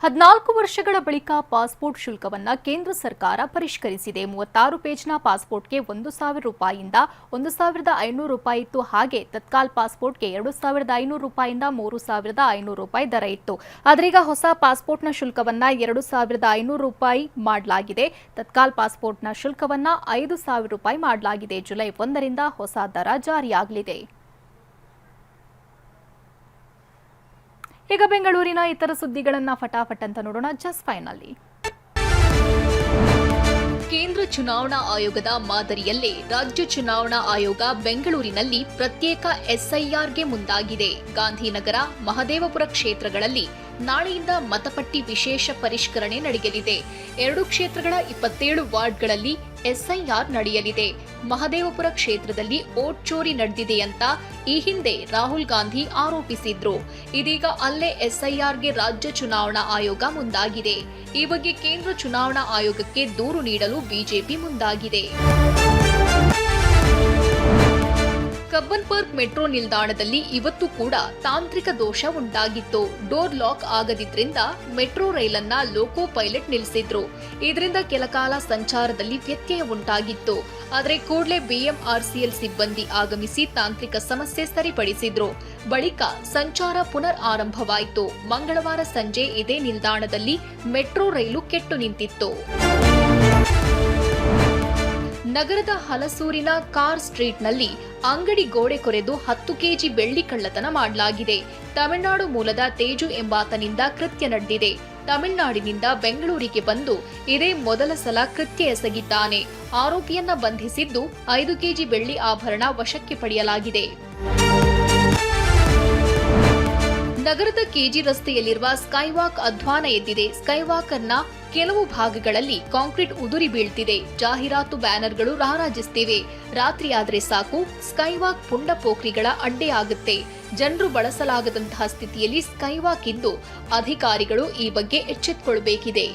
14 ವರ್ಷಗಳ ಬಳಿಕ ಪಾಸ್ಪೋರ್ಟ್ ಶುಲ್ಕವನ್ನು ಕೇಂದ್ರ ಸರ್ಕಾರ ಪರಿಷ್ಕರಿಸಿದೆ. 36 ಪೇಜ್ನ ಪಾಸ್ಪೋರ್ಟ್ಗೆ ₹1,000 ₹1,500 ಇತ್ತು. ಹಾಗೆ ತತ್ಕಾಲ್ ಪಾಸ್ಪೋರ್ಟ್ಗೆ ₹2,500 ₹3,500 ದರ ಇತ್ತು. ಆದ್ರೀಗ ಹೊಸ ಪಾಸ್ಪೋರ್ಟ್ನ ಶುಲ್ಕವನ್ನು ₹2,500 ಮಾಡಲಾಗಿದೆ. ತತ್ಕಾಲ್ ಪಾಸ್ಪೋರ್ಟ್ನ ಶುಲ್ಕವನ್ನು ₹5,000 ಮಾಡಲಾಗಿದೆ. ಜುಲೈ 1ರಿಂದ ಹೊಸ ದರ ಜಾರಿಯಾಗಲಿದೆ. ಈಗ ಬೆಂಗಳೂರಿನ ಇತರ ಸುದ್ದಿಗಳನ್ನು ಫಟಾಫಟ್ ಅಂತ ನೋಡೋಣ. ಜಸ್ಟ್ ಫೈನಲ್ಲಿ ಕೇಂದ್ರ ಚುನಾವಣಾ ಆಯೋಗದ ಮಾದರಿಯಲ್ಲೇ ರಾಜ್ಯ ಚುನಾವಣಾ ಆಯೋಗ ಬೆಂಗಳೂರಿನಲ್ಲಿ ಪ್ರತ್ಯೇಕ ಎಸ್ಐಆರ್ಗೆ ಮುಂದಾಗಿದೆ. ಗಾಂಧಿನಗರ, ಮಹದೇವಪುರ ಕ್ಷೇತ್ರಗಳಲ್ಲಿ ನಾಳೆಯಿಂದ ಮತಪಟ್ಟಿ ವಿಶೇಷ ಪರಿಷ್ಕರಣೆ ನಡೆಯಲಿದೆ. 2 ಕ್ಷೇತ್ರಗಳ 27 ವಾರ್ಡ್ಗಳಲ್ಲಿ ಎಸ್ಐಆರ್ ನಡೆಯಲಿದೆ. ಮಹದೇವಪುರ ಕ್ಷೇತ್ರದಲ್ಲಿ ವೋಟ್ ಚೋರಿ ನಡೆದಿದೆ ಅಂತ ಈ ಹಿಂದೆ ರಾಹುಲ್ ಗಾಂಧಿ ಆರೋಪಿಸಿದ್ರು. ಇದೀಗ ಅಲ್ಲೇ ಎಸ್ಐಆರ್ಗೆ ರಾಜ್ಯ ಚುನಾವಣಾ ಆಯೋಗ ಮುಂದಾಗಿದೆ. ಈ ಬಗ್ಗೆ ಕೇಂದ್ರ ಚುನಾವಣಾ ಆಯೋಗಕ್ಕೆ ದೂರು ನೀಡಲು ಬಿಜೆಪಿ ಮುಂದಾಗಿದೆ. ಕಬ್ಬನ್ ಪಾರ್ಕ್ ಮೆಟ್ರೋ ನಿಲ್ದಾಣದಲ್ಲಿ ಇವತ್ತು ಕೂಡ ತಾಂತ್ರಿಕ ದೋಷ ಉಂಟಾಗಿತ್ತು. ಡೋರ್ ಲಾಕ್ ಆಗದಿದ್ರಿಂದ ಮೆಟ್ರೋ ರೈಲನ್ನ ಲೋಕೋ ಪೈಲಟ್ ನಿಲ್ಲಿಸಿದ್ರು. ಇದರಿಂದ ಕೆಲಕಾಲ ಸಂಚಾರದಲ್ಲಿ ವ್ಯತ್ಯಯ ಉಂಟಾಗಿತ್ತು. ಆದರೆ ಕೂಡಲೇ ಬಿಎಂಆರ್ಸಿಎಲ್ ಸಿಬ್ಬಂದಿ ಆಗಮಿಸಿ ತಾಂತ್ರಿಕ ಸಮಸ್ಯೆ ಸರಿಪಡಿಸಿದ್ರು. ಬಳಿಕ ಸಂಚಾರ ಪುನರ್ ಆರಂಭವಾಯಿತು. ಮಂಗಳವಾರ ಸಂಜೆ ಇದೇ ನಿಲ್ದಾಣದಲ್ಲಿ ಮೆಟ್ರೋ ರೈಲು ಕೆಟ್ಟು ನಿಂತಿತ್ತು. ನಗರದ ಹಲಸೂರಿನ ಕಾರ್ ಸ್ಟ್ರೀಟ್ನಲ್ಲಿ ಅಂಗಡಿ ಗೋಡೆ ಕೊರೆದು 10 ಕೆಜಿ ಬೆಳ್ಳಿ ಕಳ್ಳತನ ಮಾಡಲಾಗಿದೆ. ತಮಿಳುನಾಡು ಮೂಲದ ತೇಜು ಎಂಬಾತನಿಂದ ಕೃತ್ಯ ನಡೆದಿದೆ. ತಮಿಳುನಾಡಿನಿಂದ ಬೆಂಗಳೂರಿಗೆ ಬಂದು ಇದೇ ಮೊದಲ ಸಲ ಕೃತ್ಯ ಎಸಗಿದ್ದಾನೆ. ಆರೋಪಿಯನ್ನ ಬಂಧಿಸಿದ್ದು 5 ಕೆಜಿ ಬೆಳ್ಳಿ ಆಭರಣ ವಶಕ್ಕೆ ಪಡೆಯಲಾಗಿದೆ. ನಗರದ ಕೆಜಿ ರಸ್ತೆಯಲ್ಲಿರುವ ಸ್ಕೈವಾಕ್ ಅಧ್ವಾನ ಎದ್ದಿದೆ. ಸ್ಕೈವಾಕರ್ನ ಕೆಲವು ಭಾಗಗಳಲ್ಲಿ ಕಾಂಕ್ರೀಟ್ ಉದುರಿ ಬೀಳ್ತಿದೆ. ಜಾಹೀರಾತು ಬ್ಯಾನರ್ಗಳು ರಾರಾಜಿಸುತ್ತಿವೆ. ರಾತ್ರಿಯಾದ್ರೆ ಸಾಕು ಸ್ಕೈವಾಕ್ ಪುಂಡ ಪೋಖ್ರಿಗಳ ಅಡ್ಡೆಯಾಗುತ್ತೆ. ಜನರು ಬಳಸಲಾಗದಂತಹ ಸ್ಥಿತಿಯಲ್ಲಿ ಸ್ಕೈವಾಕ್ ಇದ್ದು ಅಧಿಕಾರಿಗಳು ಈ ಬಗ್ಗೆ ಎಚ್ಚೆತ್ತುಕೊಳ್ಳಬೇಕಿದೆ.